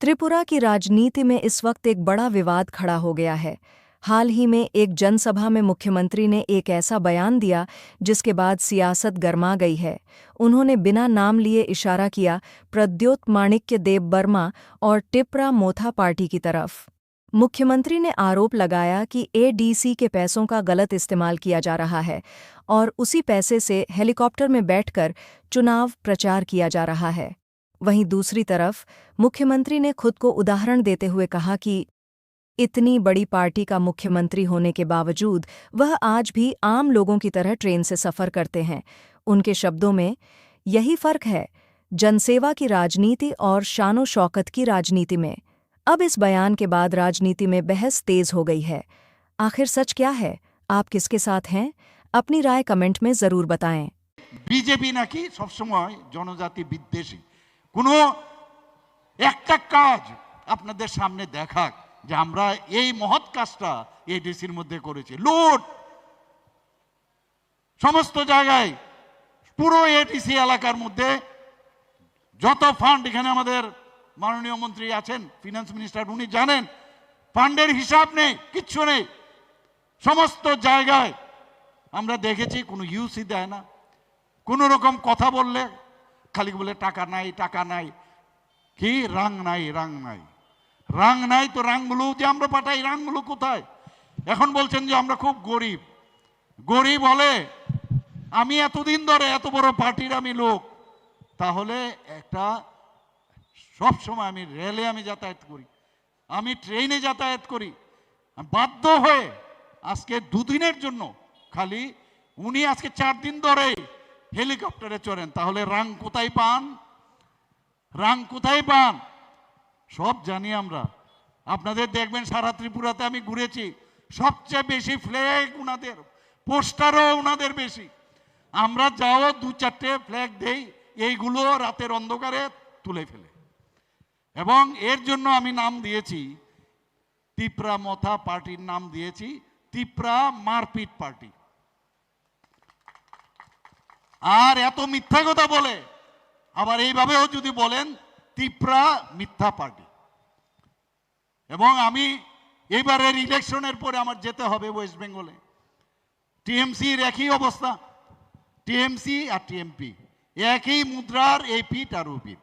त्रिपुरा की राजनीति में इस वक्त एक बड़ा विवाद खड़ा हो गया है। हाल ही में एक जनसभा में मुख्यमंत्री ने एक ऐसा बयान दिया जिसके बाद सियासत गरमा गई है। उन्होंने बिना नाम लिए इशारा किया प्रद्योत माणिक्य देबबर्मा और टिप्रा मोथा पार्टी की तरफ। मुख्यमंत्री ने आरोप लगाया कि एडीसी के पैसों का गलत इस्तेमाल किया जा रहा है और उसी पैसे से हेलीकॉप्टर में बैठकर चुनाव प्रचार किया जा रहा है। वहीं दूसरी तरफ मुख्यमंत्री ने खुद को उदाहरण देते हुए कहा कि इतनी बड़ी पार्टी का मुख्यमंत्री होने के बावजूद वह आज भी आम लोगों की तरह ट्रेन से सफ़र करते हैं। उनके शब्दों में, यही फ़र्क है जनसेवा की राजनीति और शानो शौकत की राजनीति में। अब इस बयान के बाद राजनीति में बहस तेज हो गई है। आखिर सच क्या है? आप किसके साथ हैं? अपनी राय कमेंट में ज़रूर बताएं। बीजेपी नाकि सब समय जनजाति विद्वेषी কোনো একটা কাজ আপনাদের সামনে দেখাক যে আমরা এই মহৎ কাজটা এডিসির মধ্যে করেছি। লুট সমস্ত জায়গায় পুরো এডিসি এলাকার মধ্যে যত ফান্ড, এখানে আমাদের মাননীয় মন্ত্রী আছেন, ফিনান্স মিনিস্টার, উনি জানেন ফান্ডের হিসাব নেই, কিচ্ছু নেই। সমস্ত জায়গায় আমরা দেখেছি কোনো ইউসি দেয় না, কোনো রকম কথা বললে খালি বলে টাকা নাই টাকা নাই, কি রাং নাই রাং নাই রাং নাই। তো রাংগুলো যে আমরা পাঠাই, রাংগুলো কোথায়? এখন বলছেন যে আমরা খুব গরিব। গরিব হলে আমি এতদিন ধরে এত বড় পার্টির আমি লোক, তাহলে একটা সব সময় আমি রেলে আমি যাতায়াত করি, আমি ট্রেনে যাতায়াত করি, বাধ্য হয়ে আজকে দুদিনের জন্য খালি উনি আজকে 4 দিন ধরে হেলিকপ্টারে চড়েন, তাহলে রাং কোথায় পান? রাং কোথায় পান? সব জানি আমরা। আপনাদের দেখবেন সারা ত্রিপুরাতে আমি ঘুরেছি, সবচেয়ে বেশি ফ্ল্যাগ উনাদের, পোস্টারও উনাদের বেশি। আমরা যাও 2-4টে ফ্ল্যাগ দেই, এইগুলো রাতের অন্ধকারে তুলে ফেলে। এবং এর জন্য আমি নাম দিয়েছি, তিপ্রা মথা পার্টির নাম দিয়েছি তিপ্রা মারপিট পার্টি। আর এত মিথ্যা কথা বলে আবার এইভাবেও যদি বলেন তিপ্রা মিথ্যা পার্টি। এবং আমি এইবারের ইলেকশনের পরে আমার যেতে হবে ওয়েস্ট বেঙ্গলে। টিএমসির একই অবস্থা, টিএমসি আর টিএমপি একই মুদ্রার এই পিঠ আর ও পিঠ।